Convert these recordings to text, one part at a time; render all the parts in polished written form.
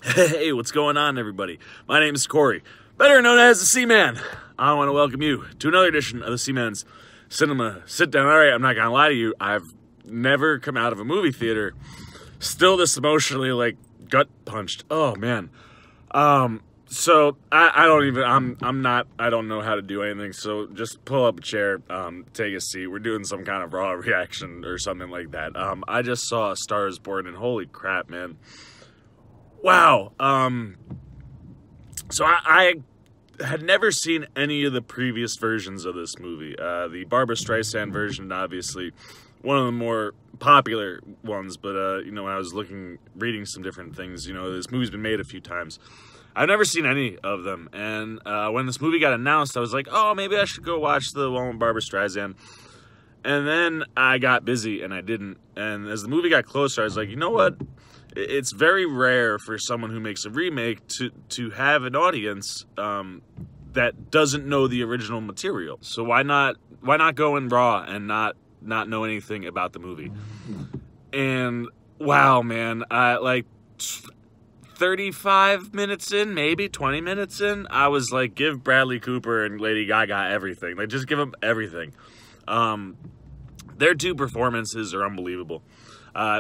Hey, what's going on, everybody? My name is Corey, better known as the Seaman. I want to welcome you to another edition of the Seaman's Cinema Sit-Down. All right, I'm not gonna lie to you. I've never come out of a movie theater still this emotionally, like, gut punched. Oh man. So I don't even. I don't know how to do anything. So just pull up a chair, take a seat. We're doing some kind of raw reaction or something like that. I just saw A Star Is Born, and holy crap, man. Wow. So I had never seen any of the previous versions of this movie. The Barbra Streisand version, obviously, one of the more popular ones. But when I was reading some different things, this movie's been made a few times. I've never seen any of them. And when this movie got announced, I was like, oh, maybe I should go watch the one with Barbra Streisand. And then I got busy and I didn't. And as the movie got closer, I was like, you know what? It's very rare for someone who makes a remake to have an audience that doesn't know the original material. So why not go in raw and not know anything about the movie? And wow, man, like 35 minutes in, maybe 20 minutes in, I was like, give Bradley Cooper and Lady Gaga everything. Like, just give them everything. Their two performances are unbelievable.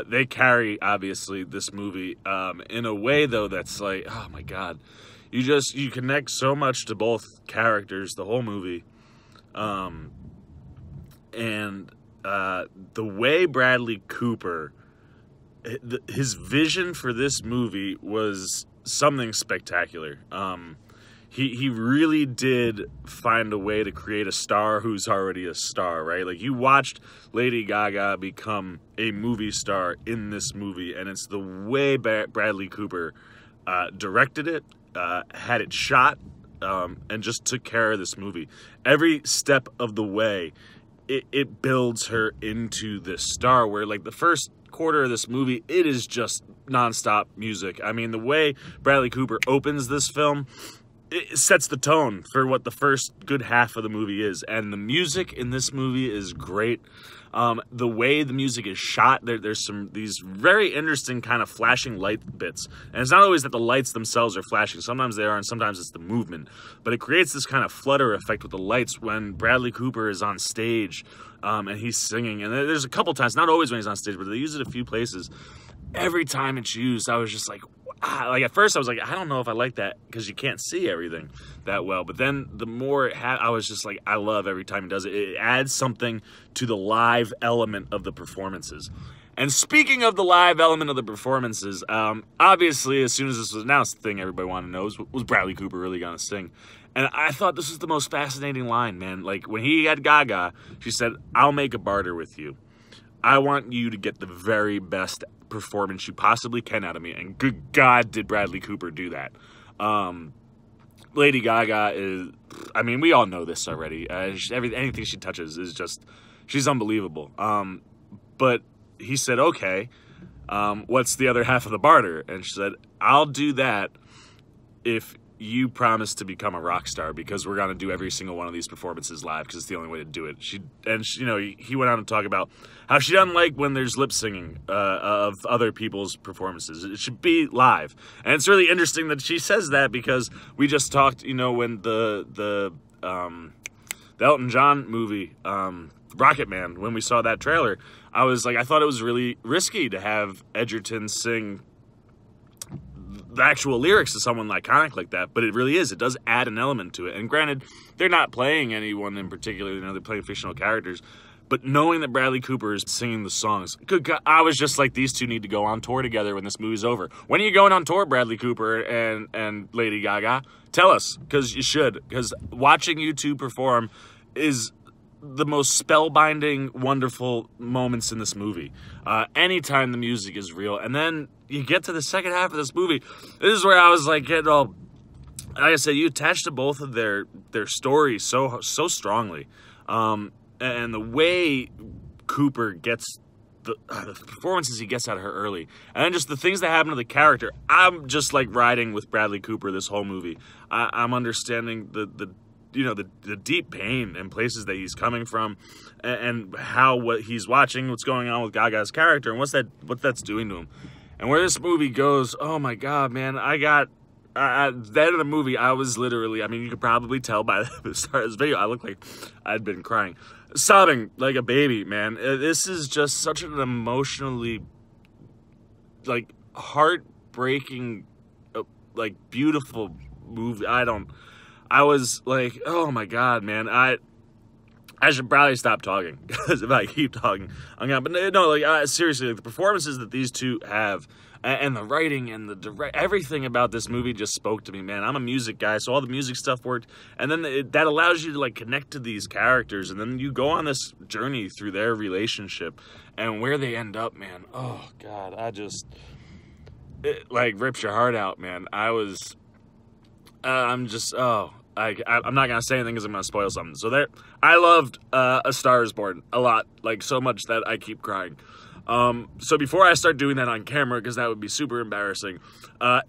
They carry, obviously, this movie in a way, though, that's like, oh my God. You connect so much to both characters, the whole movie. And the way Bradley Cooper, his vision for this movie was something spectacular. He really did find a way to create a star who's already a star, right? Like, you watched Lady Gaga become a movie star in this movie, and it's the way Bradley Cooper directed it, had it shot, and just took care of this movie. Every step of the way, it builds her into this star, where, like, the first quarter of this movie, it is just nonstop music. I mean, the way Bradley Cooper opens this film, it sets the tone for what the first good half of the movie is. And the music in this movie is great. The way the music is shot, there's these very interesting kind of flashing light bits. And it's not always that the lights themselves are flashing. Sometimes they are, and sometimes it's the movement. But it creates this kind of flutter effect with the lights when Bradley Cooper is on stage and he's singing. And there's a couple times, not always when he's on stage, but they use it a few places. Every time it's used, I was just like at first I was like, I don't know if I like that, because you can't see everything that well. But then the more it had, I was just like, I love every time he does it. It adds something to the live element of the performances. And speaking of the live element of the performances, obviously, as soon as this was announced, the thing everybody wanted to know was Bradley Cooper really going to sing? And I thought this was the most fascinating line, man. Like, when he had Gaga, she said, I'll make a barter with you. I want you to get the very best performance you possibly can out of me. And good God, did Bradley Cooper do that. Lady Gaga is, I mean, we all know this already. Anything she touches is just, she's unbelievable. But he said, okay, what's the other half of the barter? And she said, I'll do that if you promise to become a rock star, because we're going to do every single one of these performances live, because it's the only way to do it. He went on to talk about how she doesn't like when there's lip singing of other people's performances. It should be live. And it's really interesting that she says that, because we just talked, when the Elton John movie, Rocket Man, when we saw that trailer, I was like, I thought it was really risky to have Edgerton sing the actual lyrics to someone iconic like that, but it really is. It does add an element to it. And granted, they're not playing anyone in particular, they're playing fictional characters, but knowing that Bradley Cooper is singing the songs, good God, I was just like, these two need to go on tour together when this movie's over. When are you going on tour, Bradley Cooper and Lady Gaga? Tell us, because you should. Because watching you two perform is the most spellbinding, wonderful moments in this movie. Anytime the music is real. And then you get to the second half of this movie, this is where I was like, getting all, like I said, you attach to both of their stories so strongly. And the way Cooper gets the performances he gets out of her early, and then just the things that happen to the character, I'm just like riding with Bradley Cooper this whole movie. I'm understanding the deep pain and places that he's coming from, and how what he's watching, what's going on with Gaga's character, and what that's doing to him. And where this movie goes, oh my God, man, at the end of the movie, I was literally, I mean, you could probably tell by the start of this video, I looked like I'd been crying, sobbing like a baby, man. This is just such an emotionally, like, heartbreaking, like, beautiful movie. I was like, oh my God, man, I should probably stop talking, because if I keep talking, I'm gonna, but no, like, seriously, like, the performances that these two have, and the writing and the everything about this movie just spoke to me, man. I'm a music guy, so all the music stuff worked, and then that allows you to, like, connect to these characters, and then you go on this journey through their relationship, and where they end up, man, oh God, it, like, rips your heart out, man. I'm not gonna say anything because I'm gonna spoil something. So I loved A Star Is Born a lot, like, so much that I keep crying. So before I start doing that on camera, because that would be super embarrassing,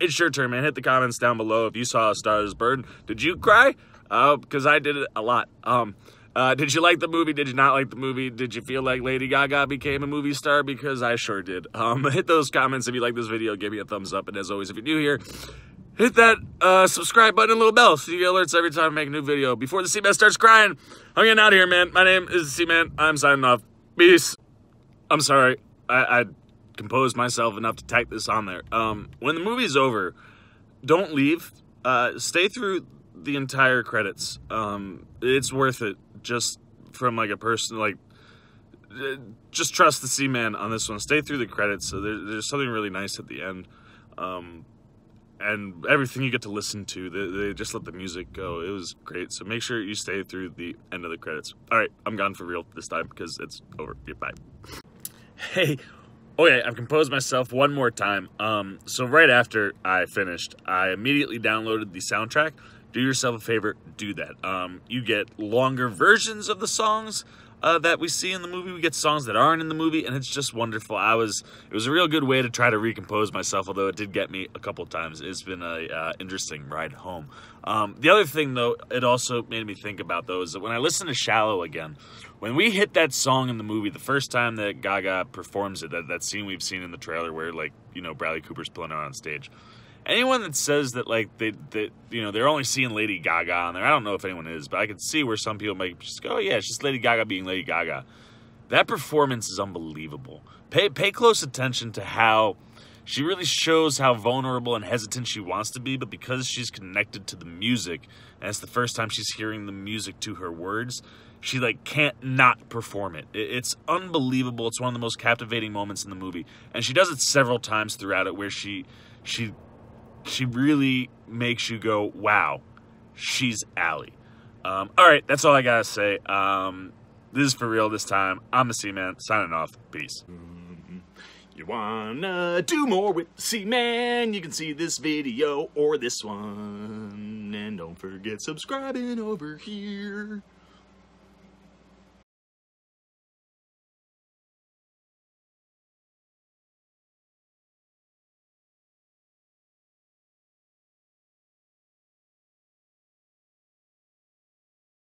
it's your turn, man. Hit the comments down below if you saw A Star Is Born. Did you cry? Because I did it a lot. Did you like the movie? Did you not like the movie? Did you feel like Lady Gaga became a movie star? Because I sure did. Hit those comments if you like this video. Give me a thumbs up. And as always, if you're new here, hit that subscribe button and little bell so you get alerts every time I make a new video. Before the Seaman starts crying, I'm getting out of here, man. My name is Seaman. I'm signing off. Peace. I'm sorry. I composed myself enough to tack this on there. When the movie's over, don't leave. Stay through the entire credits. It's worth it. Just from, like, a person, like, just trust the Seaman on this one. Stay through the credits. So there's something really nice at the end. And everything you get to listen to, they just let the music go. It was great. So make sure you stay through the end of the credits. All right, I'm gone for real this time because it's over. Bye. Hey, okay, I've composed myself one more time. So right after I finished, I immediately downloaded the soundtrack. Do yourself a favor, do that. You get longer versions of the songs that we see in the movie. We get songs that aren't in the movie, and it's just wonderful. It was a real good way to try to recompose myself, although it did get me a couple times. It's been a interesting ride home. The other thing, though, it also made me think about, though, is that when I listen to Shallow again, when we hit that song in the movie, the first time that Gaga performs it, that scene we've seen in the trailer where, like, you know, Bradley Cooper's pulling out on stage. Anyone that says that, like, they're only seeing Lady Gaga on there, I don't know if anyone is, but I could see where some people might just go, oh, yeah, it's just Lady Gaga being Lady Gaga. That performance is unbelievable. Pay close attention to how she really shows how vulnerable and hesitant she wants to be, but because she's connected to the music, and it's the first time she's hearing the music to her words, she, like, can't not perform it. It's unbelievable. It's one of the most captivating moments in the movie. And she does it several times throughout it where she really makes you go, wow, she's Allie. All right, that's all I gotta say. This is for real this time. I'm the Seaman, signing off. Peace. You wanna do more with the Seaman? You can see this video or this one. And don't forget subscribing over here.